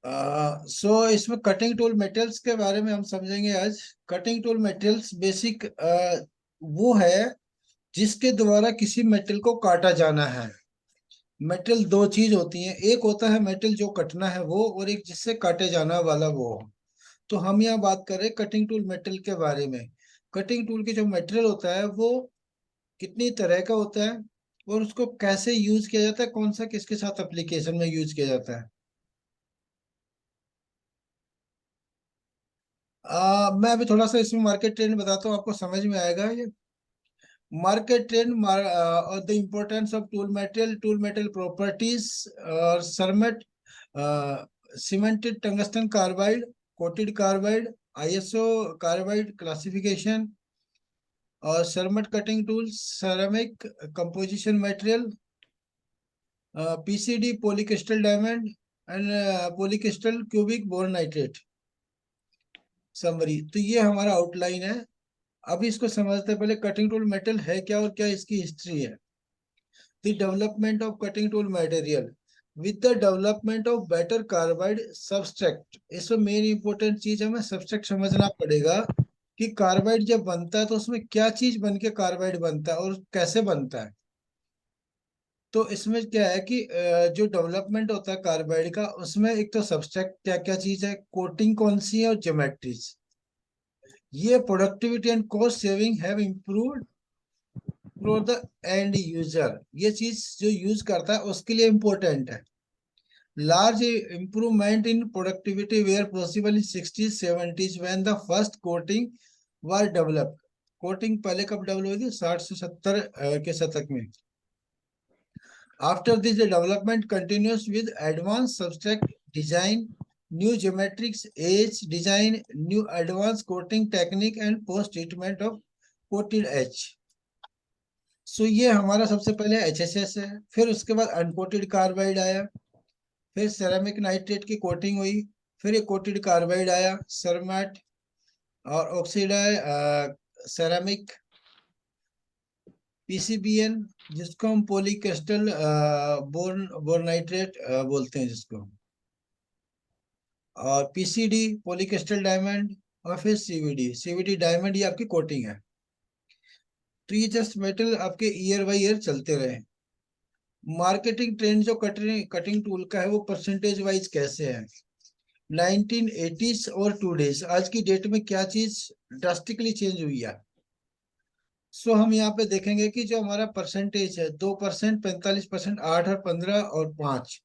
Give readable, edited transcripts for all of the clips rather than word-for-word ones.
इसमें cutting tool materials के बारे में हम समझेंगे आज। कटिंग टूल मटेरियल्स बेसिक वो है जिसके द्वारा किसी मेटल को काटा जाना है। मेटल दो चीज होती हैं, एक होता है मेटल जो कटना है वो, और एक जिससे काटे जाना वाला वो। तो हम यहाँ बात कर रहे हैं कटिंग टूल मेटल के बारे में। कटिंग टूल के जो मटेरियल होता है वो कितनी तरह का होता है और उसको कैसे यूज किया जाता है, कौन सा किसके साथ एप्लीकेशन में यूज किया जाता है। मैं अभी थोड़ा सा इसमें मार्केट ट्रेंड बताता हूँ, आपको समझ में आएगा ये। मार्केट ट्रेंड और the importance of tool metal properties और cermet, cemented tungsten carbide, coated carbide, ISO carbide classification, और cermet cutting tools, ceramic composition material, PCD polycrystal diamond and polycrystal cubic boron nitride. Summary तो ये हमारा outline है। अभी इसको समझते हैं, पहले कटिंग टूल मेटल है क्या और क्या इसकी हिस्ट्री है। The development of cutting tool material with the development of better carbide subtract. इसमें मेन इंपॉर्टेंट चीज हमें सब्सट्रैक्ट समझना पड़ेगा कि कार्बाइड जब बनता है तो उसमें क्या चीज बन के कार्बाइड बनता है और कैसे बनता है। तो इसमें क्या है कि जो डेवलपमेंट होता है कार्बाइड का, उसमें एक तो सब्सट्रैक्ट क्या क्या चीज है, कोटिंग कौन सी है, और ज्योमेट्रीज। ये productivity and cost saving have improved for the end user. ये चीज जो यूज करता है उसके लिए इम्पोर्टेंट है। Large improvement in productivity were possible in 60s 70s when the first coating were developed. Coating पहले कब डेवलप हुई थी? 60 से 70 के शतक में। After this development continues with advance substrate design, new geometrics edge design, new advance coating technique and post treatment of coated H. So ये हमारा सबसे पहले एचएसएस है, फिर उसके बाद अनकोटेड कार्बाइड आया, फिर सेरामिक नाइट्रेट की कोटिंग हुई, फिर एक कोटेड कार्बाइड आया सरमैट, और ऑक्सीडाइज सेरामिक पीसीबीएन, जिसको हम पॉलीक्रिस्टल बोरनाइट्रेट बोलते हैं जिसको, और पीसीडी पॉलीक्रिस्टल डायमंड, और फिर सीवीडी। सीवीडी डायमंड ये आपकी कोटिंग है। तो ये जस्ट मेटल आपके ईयर बाय ईयर चलते रहे। मार्केटिंग ट्रेंड जो कटिंग कटिंग टूल का है वो परसेंटेज वाइज कैसे है। 1980s और टूडेज, आज की डेट में क्या चीज ड्रास्टिकली चेंज हुई है। सो हम यहाँ पे देखेंगे कि जो हमारा परसेंटेज है 2%, 45%, 8 और 15 और 5।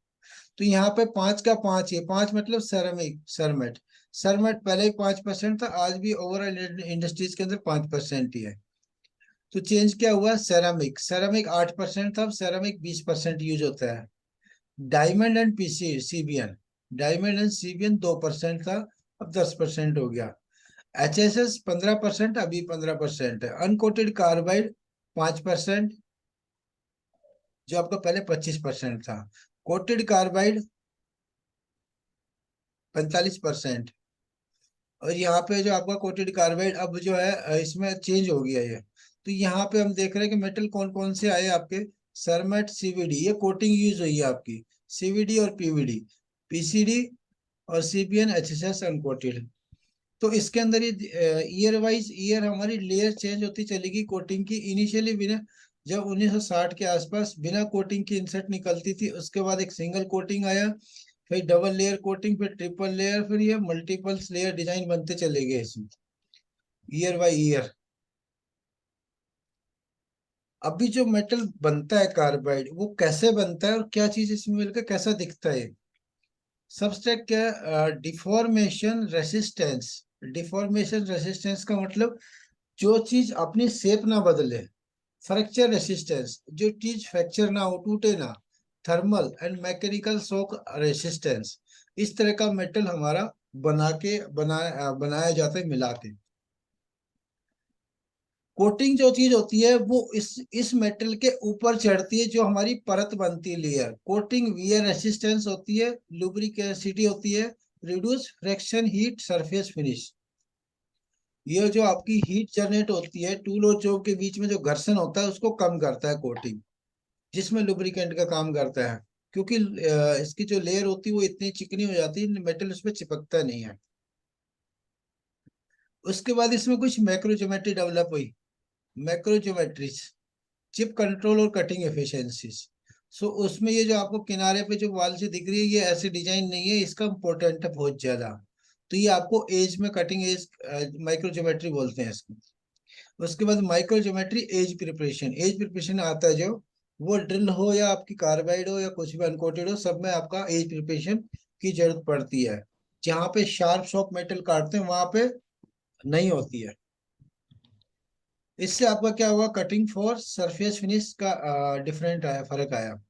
तो यहाँ पे 5 का 5 है, 5 मतलब सेरामिक सरमेट। सरमेट पहले 5% था, आज भी ओवरऑल इंडस्ट्रीज के अंदर 5% ही है। तो चेंज क्या हुआ? सेरामिक, सेरामिक 8% था, अब सेरामिक 20% यूज होता है। Diamond and PC CBN, diamond and CBN 2% था, अब 10% हो गया। एचएसएस 15%, अभी 15% है। अनकोटेड कार्बाइड 5%, जो आपका पहले 25% था। Coated carbide 45%। और यहाँ पे जो आपका कोटेड कार्बाइड अब जो है इसमें चेंज हो गया है। तो यहाँ पे हम देख रहे हैं कि मेटल कौन कौन से आए आपके। सरमेट सीवीडी, ये कोटिंग यूज हुई है आपकी। सीवीडी और पीवीडी, पीसीडी और सीपीएन एचएसएस अनकोटेड। तो इसके अंदर ये ईयर वाइज ईयर हमारी लेयर चेंज होती चलेगी कोटिंग की। इनिशियली बिना, जब 1960 के आसपास बिना कोटिंग की इंसर्ट निकलती थी, उसके बाद एक सिंगल कोटिंग आया, फिर डबल लेयर कोटिंग, फिर ट्रिपल लेयर, फिर ये मल्टीपल्स लेयर डिजाइन बनते चले गए इसमें ईयर बाय ईयर। अभी जो मेटल बनता है कार्बाइड, वो कैसे बनता है और क्या चीज इसमें मिलकर कैसा दिखता है। सबस्ट्रैट क्या? Deformation resistance. डिफॉर्मेशन रेसिस्टेंस का मतलब जो चीज अपनी शेप ना बदले। फ्रैक्चर रेसिस्टेंस, जो चीज फ्रैक्चर ना हो, टूटे ना। Thermal and mechanical shock resistance. इस तरह का मेटल हमारा बनाया जाता है मिला के। कोटिंग जो चीज होती है वो इस मेटल के ऊपर चढ़ती है, जो हमारी परत बनती है लेयर। कोटिंग वियर रेसिस्टेंस होती है, लुब्रिकेसिटी होती है, reduce fraction heat surface finish. ये जो आपकी हीट जनरेट होती है टूल और जॉब के बीच में जो घर्षण होता है उसको कम करता है कोटिंग, जिसमें लुब्रिकेंट का काम करता है। क्योंकि इसकी जो लेयर होती है वो इतनी चिकनी हो जाती है, मेटल उसमें चिपकता नहीं है। उसके बाद इसमें कुछ मैक्रो ज्योमेट्री डेवलप हुई। मैक्रो ज्योमेट्रीज, चिप कंट्रोल और कटिंग एफिशिएंसीज। सो उसमें ये जो आपको किनारे पे जो वाल से दिख रही है, ये ऐसे डिजाइन नहीं है, इसका इम्पोर्टेंट है बहुत ज्यादा। तो ये आपको एज में कटिंग एज माइक्रो ज्योमेट्री बोलते हैं इसको। उसके बाद micro geometry edge preparation. Edge preparation आता है जो, वो ड्रिल हो या आपकी कार्बाइड हो या कुछ भी अनकोटेड हो, सब में आपका एज प्रिपरेशन की जरूरत पड़ती है। जहाँ पे शार्प शॉर्प मेटल काटते हैं वहां पे नहीं होती है। इससे आपका क्या हुआ, कटिंग फॉर सरफेस फिनिश का डिफरेंट आया, फर्क आया।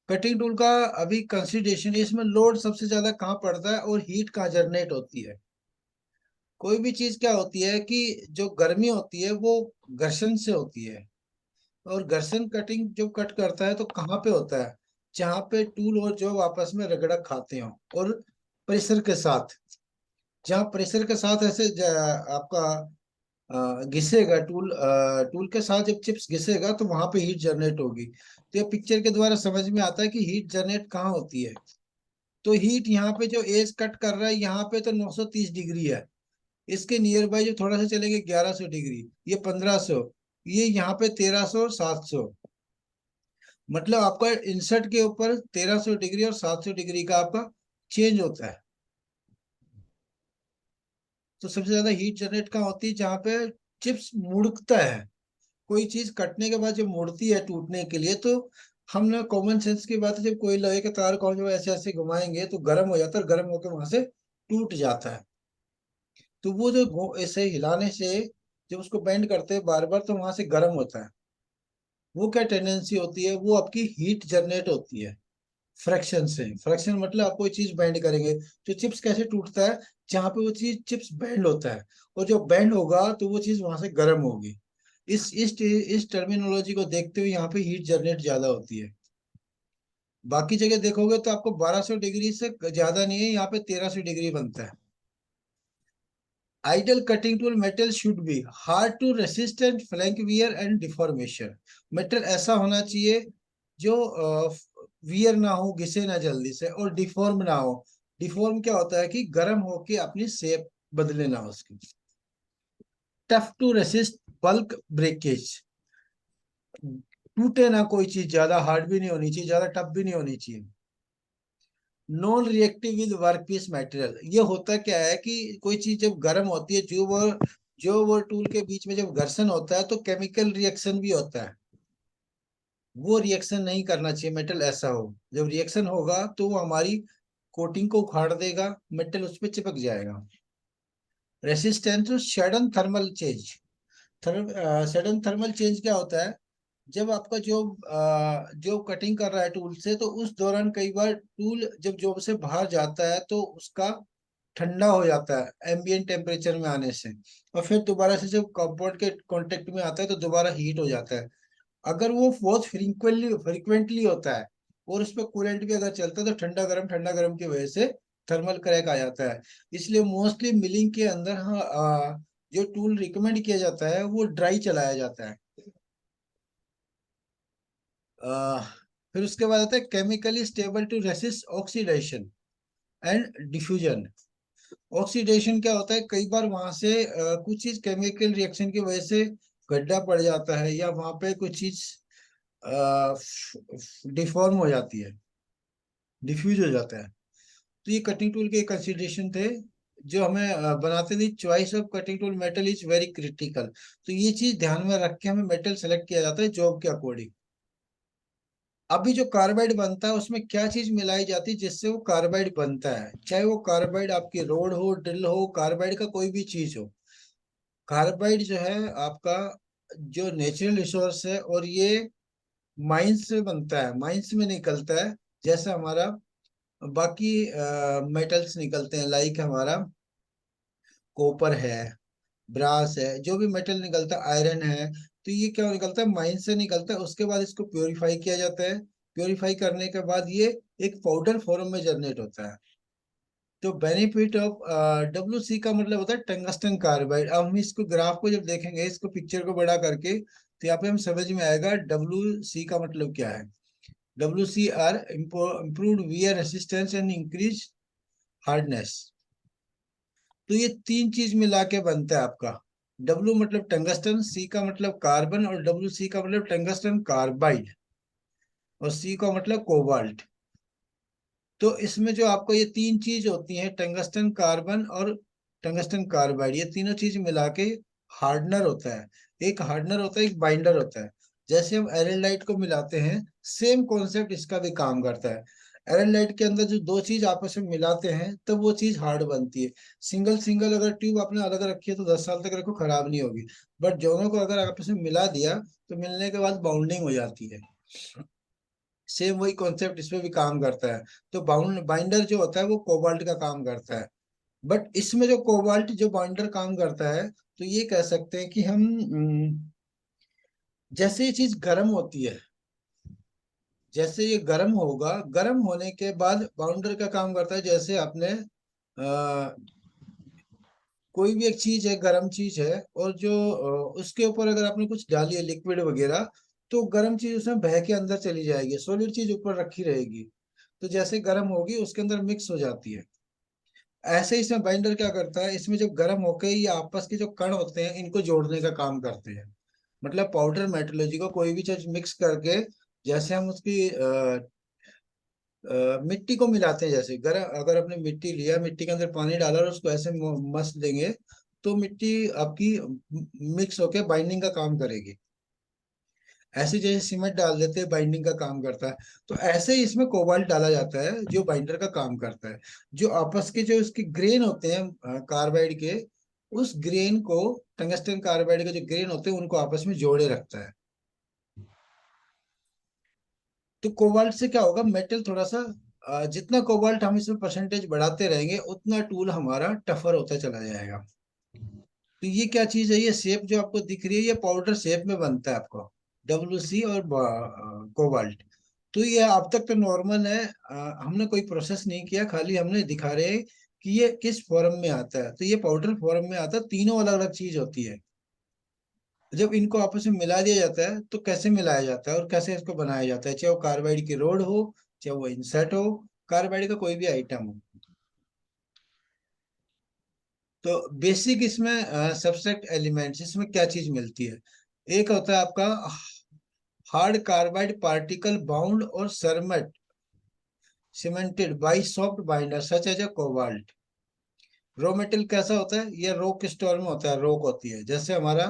कटिंग टूल का अभी कंसिडरेशन, इसमें लोड सबसे ज्यादा कहाँ पड़ता है और हीट कहाँ जनरेट होती है। कोई भी चीज क्या होती है कि जो गर्मी होती है वो घर्षण से होती है। और घर्षण कटिंग जब कट करता है तो कहाँ पे होता है, जहाँ पे टूल और जॉब आपस में रगड़ा खाते हो, और प्रेशर के साथ। जहाँ प्रेशर के साथ ऐसे आपका घिसेगा टूल, टूल के साथ जब चिप्स घिसेगा तो वहां पे हीट जनरेट होगी। तो ये पिक्चर के द्वारा समझ में आता है कि हीट जनरेट कहाँ होती है। तो हीट यहाँ पे जो एज कट कर रहा है यहाँ पे तो 930 डिग्री है। इसके नियर बाय जो थोड़ा सा चलेंगे 1100 डिग्री, ये 1500, ये यहाँ पे 1300 और 700। मतलब आपका इंसर्ट के ऊपर 1300 डिग्री और 700 डिग्री का आपका चेंज होता है। तो सबसे ज्यादा हीट जनरेट कहाँ होती है, जहाँ पे चिप्स मुड़ता है। कोई चीज कटने के बाद जब मुड़ती है टूटने के लिए, तो हम ना कॉमन सेंस की बात है, जब कोई लोहे के तार को हम जब ऐसे ऐसे घुमाएंगे तो गर्म हो जाता है, और गर्म होकर वहां से टूट जाता है। तो वो जो ऐसे हिलाने से जब उसको बेंड करते हैं बार बार, तो वहां से गर्म होता है। वो क्या टेंडेंसी होती है, वो आपकी हीट जनरेट होती है फ्रैक्शन से। फ्रैक्शन मतलब आप कोई चीज बेंड करेंगे, तो चिप्स कैसे टूटता है, जहाँ पे वो चीज चिप्स बेंड होता है, और जब बेंड होगा तो वो चीज वहां से गर्म होगी। इस टर्मिनोलॉजी को देखते हुए यहाँ पे हीट जनरेट ज्यादा होती है। बाकी जगह देखोगे तो आपको 1200 डिग्री से ज्यादा नहीं है, यहाँ पे 1300 डिग्री बनता है। Ideal cutting tool metal should be hard to resistant flank wear and deformation. Metal ऐसा होना चाहिए जो वियर ना हो, घिसे ना जल्दी से, और डिफॉर्म ना हो। डिफॉर्म क्या होता है कि गर्म होके अपनी शेप बदले ना उसकी। Tough to resist bulk breakage. टूटे ना कोई चीज, ज्यादा हार्ड भी नहीं होनी चाहिए, ज्यादा टफ भी नहीं होनी चाहिए। Non reactive with work piece material. ये होता क्या है कि कोई चीज जब गर्म होती है, जो वो टूल के बीच में जब घर्षण होता है तो केमिकल रिएक्शन भी होता है। वो रिएक्शन नहीं करना चाहिए, मेटल ऐसा हो। जब रिएक्शन होगा तो वो हमारी कोटिंग को उखाड़ देगा, मेटल उस पर चिपक जाएगा। Resistance to sudden thermal change. Sudden thermal change क्या होता है, जब आपका जो कटिंग कर रहा है टूल से, तो उस दौरान कई बार टूल जब जॉब से बाहर जाता है तो उसका ठंडा हो जाता है एम्बियंट टेम्परेचर में आने से, और फिर दोबारा से जब कंपाउंड के कांटेक्ट में आता है तो दोबारा हीट हो जाता है। अगर वो बहुत फ्रिक्वेंटली होता है और उस पर कूलेंट भी अगर चलता है, तो ठंडा गर्म की वजह से थर्मल क्रैक आ जाता है। इसलिए मोस्टली मिलिंग के अंदर, हाँ, जो टूल रिकमेंड किया जाता है वो ड्राई चलाया जाता है। आ, फिर उसके बाद आता है chemically stable to resist oxidation and diffusion. Oxidation क्या होता है, कई बार वहां से कुछ चीज केमिकल रिएक्शन की वजह से गड्ढा पड़ जाता है, या वहां पे कुछ चीज डिफॉर्म हो जाती है, डिफ्यूज हो जाता है। तो ये कटिंग टूल के कंसिडरेशन थे जो हमें बनाते थे। Choice of cutting tool metal is very critical. तो ये चीज ध्यान में रख के हमें मेटल सेलेक्ट किया जाता है जॉब के अकॉर्डिंग। अभी जो कार्बाइड बनता है उसमें क्या चीज मिलाई जाती है जिससे वो कार्बाइड बनता है, चाहे वो कार्बाइड आपकी रोड हो, ड्रिल हो, कार्बाइड का कोई भी चीज हो। कार्बाइड जो है आपका जो नेचुरल रिसोर्स है, और ये माइंस से बनता है, माइंस में निकलता है। जैसे हमारा बाकी मेटल्स निकलते हैं, लाइक हमारा कॉपर है, ब्रास है, जो भी मेटल निकलता है, आयरन है। तो ये क्या निकलता है, माइन से निकलता है। उसके बाद इसको प्योरीफाई किया जाता है। प्योरीफाई करने के बाद ये एक पाउडर फॉर्म में जनरेट होता है। तो बेनिफिट ऑफ WC का मतलब होता है टंगस्टन कार्बाइड। अब हम इसको ग्राफ को जब देखेंगे, इसको पिक्चर को बड़ा करके, तो यहाँ पे हम समझ में आएगा WC का मतलब क्या है। WCR improved wear resistance and increase hardness। तो ये तीन चीज मिला के बनता है आपका। W मतलब टंगस्टन, C का मतलब कार्बन, और WC का मतलब टंगस्टन कार्बाइड, और C का मतलब कोबाल्ट। तो इसमें जो आपको ये तीन चीज होती हैं, टंगस्टन, कार्बन और टंगस्टन कार्बाइड, ये तीनों चीज मिला के हार्डनर होता है। एक हार्डनर होता है, एक बाइंडर होता है। जैसे हम एरेलाइट को मिलाते हैं, सेम कॉन्सेप्ट इसका भी काम करता है। एरेलाइट के अंदर जो दो चीज आपस में मिलाते हैं तब वो चीज हार्ड बनती है। सिंगल सिंगल अगर ट्यूब आपने अलग रखी है तो 10 साल तक रखो खराब नहीं होगी, बट दोनों को अगर आपस में मिला दिया तो मिलने के बाद बाउंडिंग हो जाती है। सेम वही कॉन्सेप्ट इसमें भी काम करता है। तो बाइंडर जो होता है वो कोबाल्ट का काम करता है। बट इसमें जो कोबाल्ट जो बाइंडर काम करता है, तो ये कह सकते हैं कि हम जैसे ये चीज गर्म होती है, जैसे ये गर्म होगा, गर्म होने के बाद बाउंडर का काम करता है। जैसे आपने कोई भी एक चीज है, गर्म चीज है, और जो उसके ऊपर अगर आपने कुछ डाली है लिक्विड वगैरह, तो गर्म चीज उसमें बह के अंदर चली जाएगी, सॉलिड चीज ऊपर रखी रहेगी। तो जैसे गर्म होगी उसके अंदर मिक्स हो जाती है। ऐसे ही इसमें बाइंडर क्या करता है, इसमें जब गर्म होके ये आपस के जो कण होते हैं इनको जोड़ने का काम करते हैं। मतलब पाउडर मेट्रोलॉजी को कोई भी चीज मिक्स करके, जैसे हम उसकी मिट्टी को मिलाते हैं, जैसे अगर आपने मिट्टी लिया, मिट्टी के अंदर पानी डाला और उसको ऐसे मस देंगे, तो मिट्टी आपकी मिक्स होके बाइंडिंग का काम करेगी। ऐसे जैसे सीमेंट डाल देते हैं, बाइंडिंग का काम करता है। तो ऐसे ही इसमें कोबाल्ट डाला जाता है जो बाइंडर का काम करता है। जो आपस के जो उसके ग्रेन होते हैं कार्बाइड के, उस ग्रेन को, टंगस्टन कार्बाइड के जो ग्रेन होते हैं उनको आपस में जोड़े रखता है। तो कोबाल्ट से क्या होगा, मेटल थोड़ा सा जितना कोबाल्ट हम इसमें परसेंटेज बढ़ाते रहेंगे उतना टूल हमारा टफर होता चला जाएगा। तो ये क्या चीज है, ये शेप जो आपको दिख रही है ये पाउडर शेप में बनता है आपको, WC और कोबाल्ट। तो ये अब तक तो नॉर्मल है, हमने कोई प्रोसेस नहीं किया, खाली हमने दिखा रहे हैं कि ये किस फॉर्म में आता है। तो ये पाउडर फॉर्म में आता है, तीनों अलग अलग चीज होती है। जब इनको आपस में मिला दिया जाता है तो कैसे मिलाया जाता है और कैसे इसको बनाया जाता है, चाहे वो कार्बाइड की रोड हो, चाहे वो इंसर्ट हो, कार्बाइड का कोई भी आइटम हो। तो बेसिक इसमें सब्सट्रैक्ट एलिमेंट्स, इसमें क्या चीज मिलती है। एक होता है आपका हार्ड कार्बाइड पार्टिकल बाउंड और cermet cemented by soft binder such as a cobalt. Raw material कैसा होता है, ये रॉक स्टोर में होता है, रॉक होती है, जैसे हमारा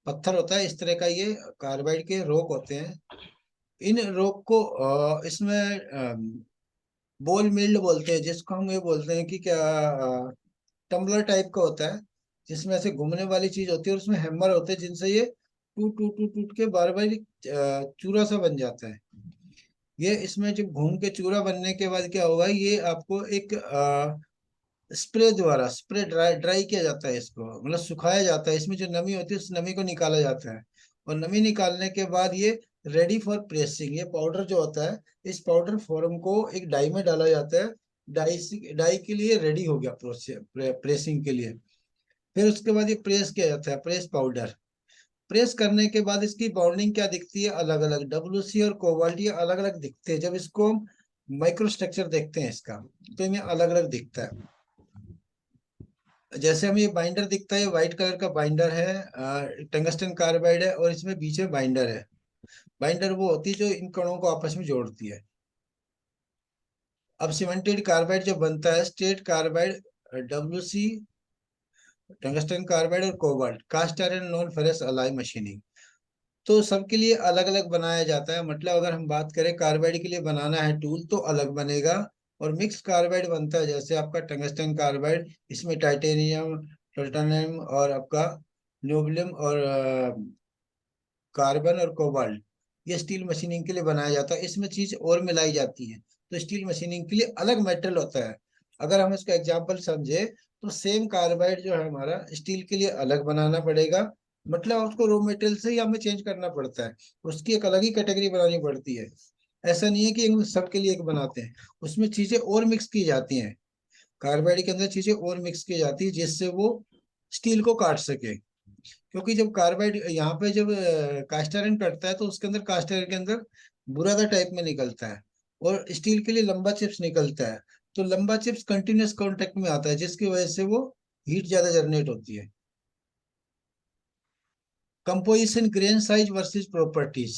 पत्थर होता है इस तरह का, ये कार्बाइड के रॉक होते हैं। इन रॉक को इसमें बोल मिल्ड बोलते हैं, जिसको हम ये बोलते हैं कि क्या, टम्बलर टाइप का होता है, जिसमें ऐसे घूमने वाली चीज होती है और उसमें हैमर होते हैं जिनसे ये टूट टूट टूट टूट के बार बार चूरा सा बन जाता है। ये इसमें जब घूम के चूरा बनने के बाद क्या होगा, ये आपको एक स्प्रे द्वारा स्प्रे ड्राई ड्राई किया जाता है, इसको मतलब सुखाया जाता है, इसमें जो नमी होती है उस नमी को निकाला जाता है। और नमी निकालने के बाद ये रेडी फॉर प्रेसिंग, ये पाउडर जो होता है, इस पाउडर फॉर्म को एक डाई में डाला जाता है। डाई के लिए रेडी हो गया प्रेसिंग के लिए। फिर उसके बाद ये प्रेस किया जाता है, प्रेस पाउडर। प्रेस करने के बाद इसकी बाउंडिंग क्या दिखती है, अलग अलग, WC और कोबाल्ट ये अलग अलग दिखते हैं। जब इसको माइक्रो स्ट्रक्चर देखते हैं इसका, तो इनमें अलग अलग दिखता है। जैसे हमें ये बाइंडर दिखता है, ये व्हाइट कलर का बाइंडर है, टंगस्टन कार्बाइड है, और इसमें बीच में बाइंडर है। बाइंडर वो होती है जो इन कणों को आपस में जोड़ती है। अब सीमेंटेड कार्बाइड जो बनता है, straight carbide, WC, tungsten carbide और cobalt, cast iron non ferrous alloy machining. तो सबके लिए अलग अलग बनाया जाता है। मतलब अगर हम बात करें कार्बाइड के लिए बनाना है टूल तो अलग बनेगा, और मिक्स कार्बाइड बनता है जैसे आपका टंगस्टन कार्बाइड, इसमें टाइटेनियम, प्लैटिनम और आपका न्यूबिलियम और कार्बन और कोबाल्ट, ये स्टील मशीनिंग के लिए बनाया जाता है। इसमें चीज और मिलाई जाती है, तो स्टील मशीनिंग के लिए अलग मेटल होता है। अगर हम इसका एग्जांपल समझे, तो सेम कार्बाइड जो है हमारा, स्टील के लिए अलग बनाना पड़ेगा। मतलब उसको रॉ मेटेरियल से ही हमें चेंज करना पड़ता है, उसकी एक अलग ही कैटेगरी बनानी पड़ती है। ऐसा नहीं है कि हम सबके लिए एक बनाते हैं, उसमें चीजें और मिक्स की जाती हैं। कार्बाइड के अंदर चीजें और मिक्स की जाती है जिससे वो स्टील को काट सके। क्योंकि जब कार्बाइड यहाँ पे जब कास्ट आयरन कटता है तो उसके अंदर कास्ट आयरन के अंदर बुरादा टाइप में निकलता है। और स्टील के लिए लंबा चिप्स निकलता है। तो लंबा चिप्स कंटिन्यूस कांटेक्ट में आता है, जिसकी वजह से वो हीट ज्यादा जनरेट होती है। Composition, grain size versus properties.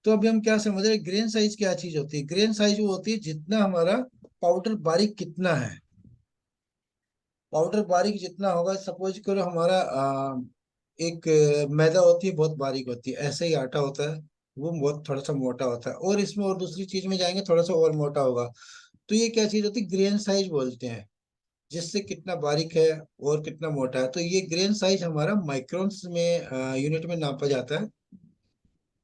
तो अभी हम क्या समझ रहे हैं, ग्रेन साइज क्या चीज होती है? ग्रेन साइज वो होती है जितना हमारा पाउडर बारीक कितना है। पाउडर बारीक जितना होगा, सपोज करो हमारा एक मैदा होती है बहुत बारीक होती है, ऐसे ही आटा होता है, वो बहुत थोड़ा सा मोटा होता है, और इसमें और दूसरी चीज में जाएंगे थोड़ा सा और मोटा होगा। तो ये क्या चीज होती है? ग्रेन साइज बोलते हैं, जिससे कितना बारीक है और कितना मोटा है। तो ये ग्रेन साइज हमारा माइक्रोन्स में यूनिट में नापा जाता है।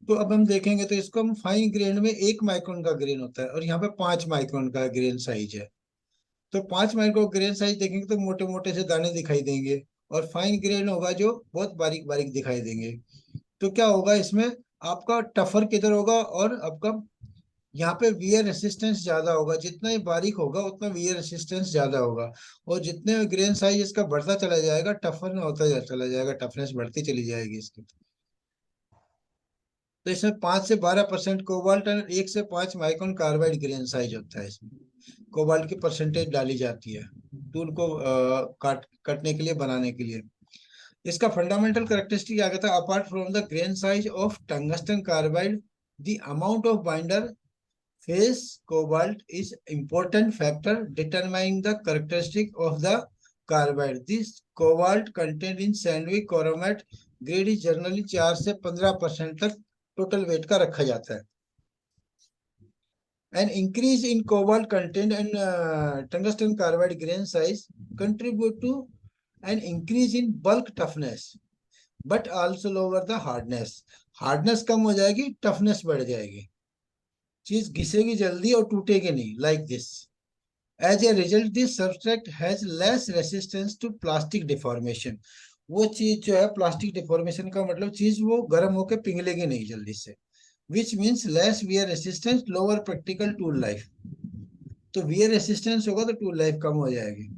तो अब हम देखेंगे तो इसको हम फाइन ग्रेन में 1 माइक्रोन का ग्रेन होता है, और यहाँ पे 5 माइक्रोन का ग्रेन साइज है। तो 5 माइक्रोन ग्रेन साइज देखेंगे तो मोटे मोटे से दाने दिखाई देंगे, और फाइन ग्रेन होगा जो बहुत बारीक बारीक दिखाई देंगे। तो क्या होगा इसमें, आपका टफर किधर होगा, और आपका यहाँ पे वियर रेसिस्टेंस ज्यादा होगा। जितना ये बारीक होगा उतना वियर रेसिस्टेंस ज्यादा होगा। और जितने ग्रेन साइज इसका बढ़ता चला जाएगा, टफर में होता चला जाएगा, टफनेस बढ़ती चली जाएगी इसकी। तो इसमें 5 से 12% कोबाल्ट और 1 से 5 माइक्रोन कार्बाइड ग्रेन साइज होता है इसमें। कोबाल्ट की परसेंटेज डाली जाती है टूल को काटने के लिए, बनाने के लिए। इसका फंडामेंटल करेक्टरिस्टिक क्या कहता है? Apart from the grain size of tungsten carbide, the amount of binder face cobalt is important factor determining the characteristic of the carbide. This cobalt content in sandwich chromate grade is generally 4 से 15% तक total weight का रखा जाता है। An increase in cobalt content and tungsten carbide grain size contribute to an increase in bulk toughness, but also lower the hardness. Hardness कम हो जाएगी, toughness बढ़ जाएगी, चीज घिसेगी जल्दी और टूटेगी नहीं, like this. As a result this substrate has less resistance to plastic deformation. वो चीज जो है प्लास्टिक डिफॉर्मेशन का मतलब, चीज वो गर्म होकर पिघलेगी नहीं जल्दी से। Which means less wear resistance, lower practical tool life. तो वियर रेसिस्टेंस होगा तो टूल लाइफ कम हो जाएगी।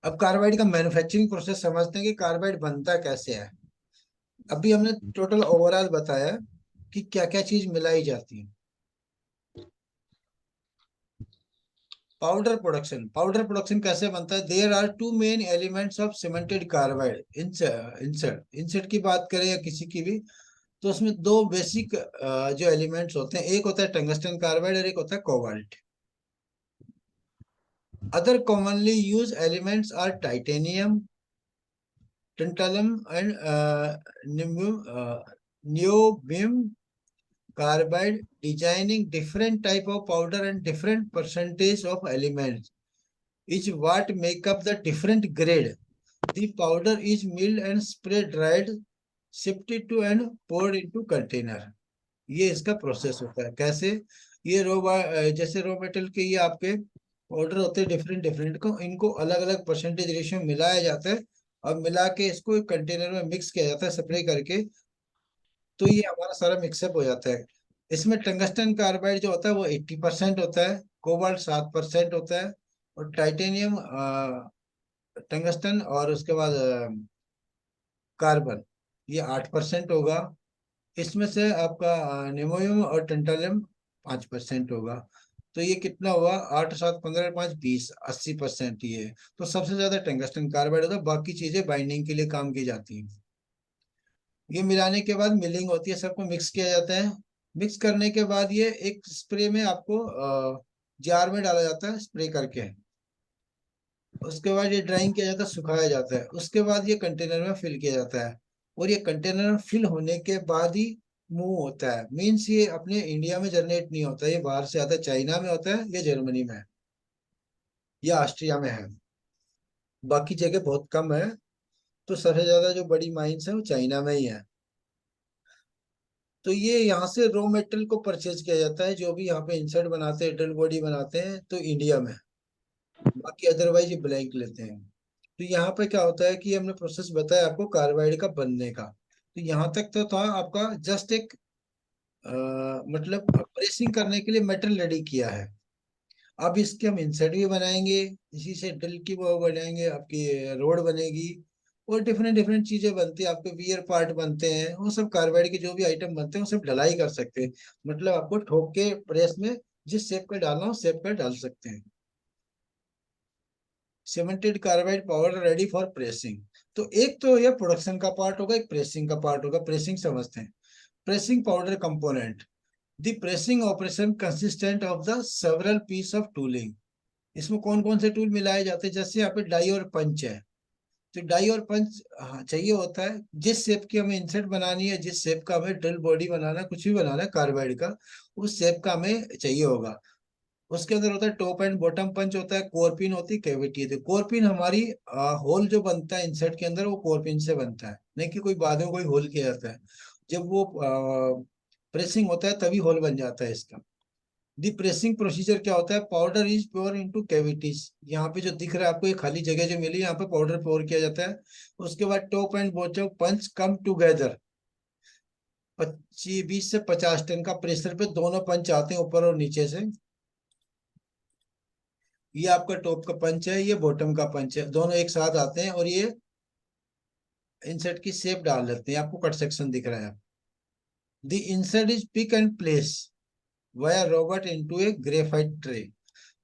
अब कार्बाइड का मैन्युफैक्चरिंग प्रोसेस समझते हैं कि कार्बाइड बनता कैसे है। अभी हमने टोटल ओवरऑल बताया कि क्या क्या चीज मिलाई जाती है। पाउडर प्रोडक्शन कैसे बनता है? There are two main elements of cemented carbide. Insert insert की बात करें या किसी की भी, तो उसमें दो बेसिक जो एलिमेंट्स होते हैं, एक होता है टंगस्टन कार्बाइड और एक होता है cobalt. Other commonly use elements are titanium, tantalum and niobium carbide. Designing different type of powder and different percentage of elements is what make up the different grade. The powder is milled and spray dried, sifted to and poured into container. ये इसका process होता है। कैसे? ये जैसे raw material के ये आपके पाउडर होते हैं डिफरेंट डिफरेंट को, इनको अलग अलग परसेंटेज रेशियो में मिलाया जाता है, और मिला के इसको एक कंटेनर में मिक्स किया जाता है स्प्रे करके। तो ये हमारा सारा मिक्सअप हो जाता है। इसमें टंगस्टन कार्बाइड जो होता है वो 80% होता है, कोबाल्ट 7% होता है, और टाइटेनियम, टंगस्टन और उसके बाद कार्बन, ये 8% होगा। इसमें से आपका निमोनियम और टेंटालियम 5% होगा। तो ये कितना हुआ? 8 7 15 5 20, 80% ये है। तो सबसे ज्यादा टंगस्टन कार्बाइड होता है, बाकी चीजें बाइंडिंग के लिए काम की जाती हैं। ये मिलाने के बाद मिलिंग होती है, सबको मिक्स किया जाता है। मिक्स करने के बाद ये एक स्प्रे में आपको जार में डाला जाता है स्प्रे करके। उसके बाद ये ड्राइंग किया जाता है, सुखाया जाता है, उसके बाद ये कंटेनर में फिल किया जाता है। और ये कंटेनर में फिल होने के बाद ही मूव होता है। मीन्स ये अपने इंडिया में जनरेट नहीं होता, ये बाहर से आता है, चाइना में होता है या जर्मनी में है या ऑस्ट्रिया में है। बाकी जगह बहुत कम है। तो सबसे ज्यादा जो बड़ी माइंस है वो चाइना में ही है। तो ये यहाँ से रॉ मेटेरियल को परचेज किया जाता है, जो भी यहाँ पे इंसर्ट बनाते हैं, ड्रिल बॉडी बनाते हैं तो इंडिया में। बाकी अदरवाइज ये ब्लैंक लेते हैं। तो यहाँ पे क्या होता है कि हमने प्रोसेस बताया आपको कार्बाइड का बनने का। तो यहाँ तक तो था आपका जस्ट एक मतलब प्रेसिंग करने के लिए मेटेरियल रेडी किया है। अब इसके हम इंसर्ट भी बनाएंगे, इसी से ड्रिल की वो बनाएंगे, आपकी रोड बनेगी, और डिफरेंट डिफरेंट चीजें बनती है, आपके वियर पार्ट बनते हैं, वो सब कार्बाइड के जो भी आइटम बनते हैं वो सब ढलाई कर सकते हैं। मतलब आपको ठोक के प्रेस में जिस शेप का डालना हो शेप का डाल सकते हैं। Cemented carbide powder ready for pressing. तो एक तो ये प्रोडक्शन का पार्ट होगा, एक प्रेसिंग का पार्ट होगा। प्रेसिंग समझते हैं। Pressing powder component. The pressing operation consistent of the several piece of tooling. इसमें कौन कौन से टूल मिलाए जाते हैं? जैसे यहाँ पे डाई और पंच है, तो डाई और पंच हाँ चाहिए होता है। जिस शेप की हमें इंसेट बनानी है, जिस शेप का हमें ड्रिल बॉडी बनाना है, कुछ भी बनाना है कार्बाइड का, उस शेप का हमें चाहिए होगा। उसके अंदर होता है टॉप एंड बॉटम पंच होता है, कोरपिन होती है, कैविटी होती है। कोरपिन हमारी होल जो बनता है इंसेट के अंदर वो कोरपिन से बनता है, नहीं कि कोई बाद में कोई होल किया जाता है। जब वो प्रेसिंग होता है तभी होल बन जाता है इसका। दी प्रेसिंग प्रोसीजर क्या होता है? Powder is pure into cavities. यहाँ पे जो दिख रहा है आपको, ये खाली जगह जो मिली, यहाँ पे पाउडर प्योर किया जाता है। उसके बाद top and bottom punch come together. 25 से 50 टन का प्रेशर पे दोनों पंच आते हैं, ऊपर और नीचे से। ये आपका टॉप का पंच है, ये बॉटम का पंच है, दोनों एक साथ आते हैं और ये इंसर्ट की शेप डाल देते हैं। आपको कट सेक्शन दिख रहा है। The insert is pick and place via robot into a graphite tray.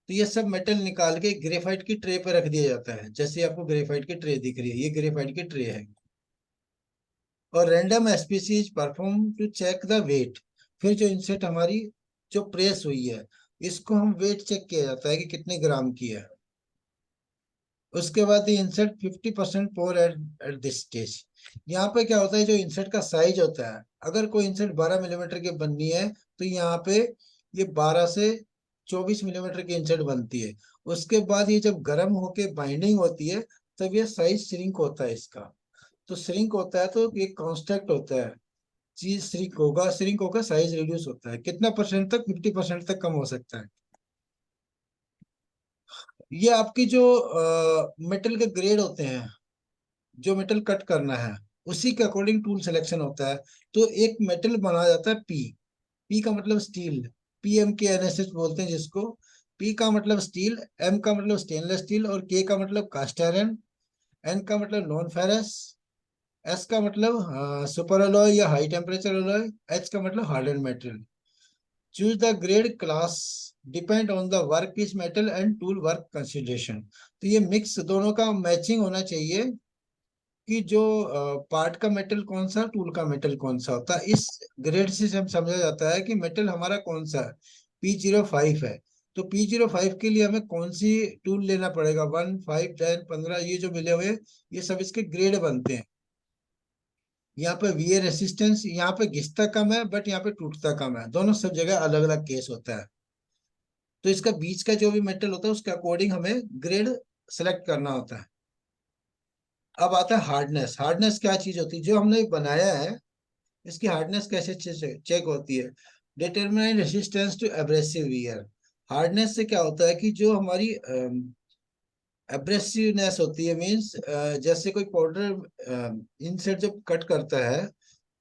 तो ये सब मेटल निकाल के ग्रेफाइट की ट्रे पे रख दिया जाता है। जैसे आपको ग्रेफाइट की ट्रे दिख रही है, ये ग्रेफाइट की ट्रे है। और random SPC perform to check the weight. फिर जो इंसेट हमारी जो प्रेस हुई है, इसको हम वेट चेक किया जाता है कि कितने ग्राम की है। उसके बाद ये insert 50% pore at this stage. यहाँ पे क्या होता है, जो इंसर्ट का साइज होता है, अगर कोई इंसर्ट 12 मिलीमीटर की बननी है तो यहाँ पे ये 12 से 24 मिलीमीटर की इंसर्ट बनती है। उसके बाद ये जब गर्म होके बाइंडिंग होती है तब ये साइज श्रिंक होता है इसका। तो श्रिंक होता है तो ये कॉन्स्टेंट होता है, चीज श्रिंक होगा, श्रिंक होकर साइज रिड्यूस होता है। कितना परसेंट तक? 50% तक कम हो सकता है। ये आपकी जो मेटल के ग्रेड होते हैं, जो मेटल कट करना है, उसी के अकॉर्डिंग टूल सिलेक्शन होता है। तो एक मेटल बनाया जाता है पी। पी का मतलब स्टील, PMKNSH बोलते हैं जिसको। पी का मतलब स्टील, एम का मतलब स्टेनलेस स्टील, और के का मतलब कास्ट आयरन, एन का मतलब नॉन फेरस, एस का मतलब सुपर अलॉय या हाई टेम्परेचर अलॉय, एच का मतलब harden metal. Choose the grade class depend on the work piece metal and tool work consideration. तो ये मिक्स दोनों का मैचिंग होना चाहिए कि जो पार्ट का मेटल कौन सा, टूल का मेटल कौन सा होता है। इस ग्रेड से हम समझा जाता है कि मेटल हमारा कौन सा है। P05 है, तो P05 के लिए हमें कौन सी टूल लेना पड़ेगा? 1, 5, 10, 15 ये जो मिले हुए, ये सब इसके ग्रेड बनते हैं। यहाँ पे वीए रेसिस्टेंस, यहाँ पे घिसता कम है बट यहाँ पे टूटता कम है, दोनों सब जगह अलग अलग केस होता है। तो इसका बीच का जो भी मेटल होता है उसके अकॉर्डिंग हमें ग्रेड सेलेक्ट करना होता है। अब आता है हार्डनेस। हार्डनेस क्या चीज होती है? जो हमने बनाया है इसकी हार्डनेस कैसे चेक होती है? Determine resistance to abrasive wear. Hardness से क्या होता है कि जो हमारी एब्रेसिवनेस होती है, मीन्स जैसे कोई पाउडर इनसेट जब कट करता है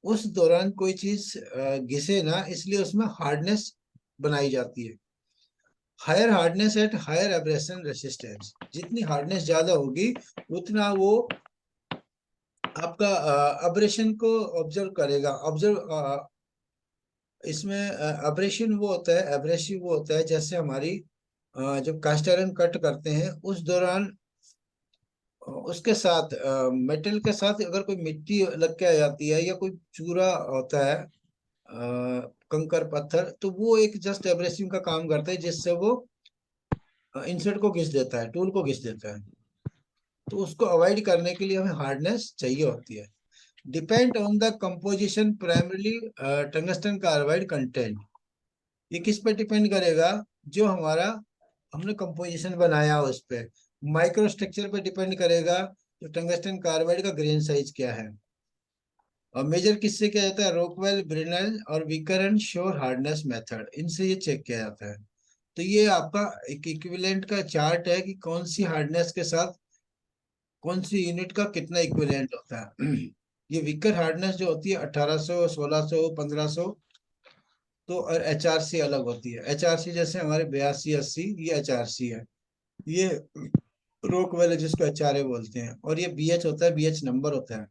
उस दौरान कोई चीज घिसे ना, इसलिए उसमें हार्डनेस बनाई जाती है। Higher hardness at higher abrasion resistance. जितनी हार्डनेस ज्यादा होगी उतना वो आपका अब्रेशन को ऑब्जर्व करेगा। ऑब्जर्व इसमें अब्रेशन वो होता है, एब्रेसिव वो होता है, जैसे हमारी जब कास्ट आयरन कट करते हैं उस दौरान उसके साथ मेटल के साथ अगर कोई मिट्टी लग के आ जाती है या कोई चूरा होता है, कंकर पत्थर, तो वो एक जस्ट एब्रेसिव का काम करता है जिससे वो इंसेट को घिस देता है, टूल को घिस देता है। तो उसको अवॉइड करने के लिए हमें हार्डनेस चाहिए होती है। Depend on the composition primarily tungsten carbide content. ये किस पे डिपेंड करेगा? जो हमारा हमने कंपोजिशन बनाया उस पे। माइक्रो स्ट्रक्चर पे डिपेंड करेगा, जो टंगस्टन कार्बाइड का ग्रेन साइज क्या है। और मेजर किससे किया जाता है? रोकवेल, ब्रेनल और Vickers and Shore hardness method, इनसे ये चेक किया जाता है। तो ये आपका एक इक्विवेलेंट का चार्ट है कि कौन सी हार्डनेस के साथ कौन सी यूनिट का कितना इक्विवेलेंट होता है। ये विकर हार्डनेस जो होती है 1800, 1600, 1500। तो और HRC अलग होती है। HRC जैसे हमारे 82, 80, ये HRC है। ये रोक वाले जिसको एचआरए बोलते हैं, और ये बीएच होता है, बीएच नंबर होता है,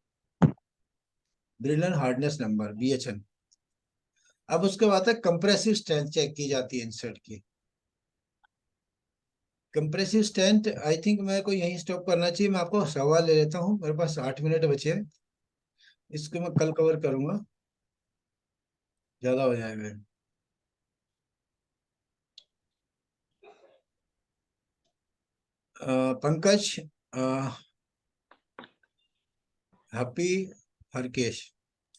ब्रिलन हार्डनेस नंबर, बीएचएन। अब उसके बाद है कंप्रेसिव स्ट्रेंथ चेक की जाती है इंसर्ट की। कंप्रेसिव स्ट्रेंथ आई थिंक मेरे को यहीं स्टॉप करना चाहिए, मैं आपको सवाल ले लेता हूँ, मेरे पास 8 मिनट बचे हैं, इसको मैं कल कवर करूंगा, ज्यादा हो जाएगा। पंकज, हैप्पी, हरकेश।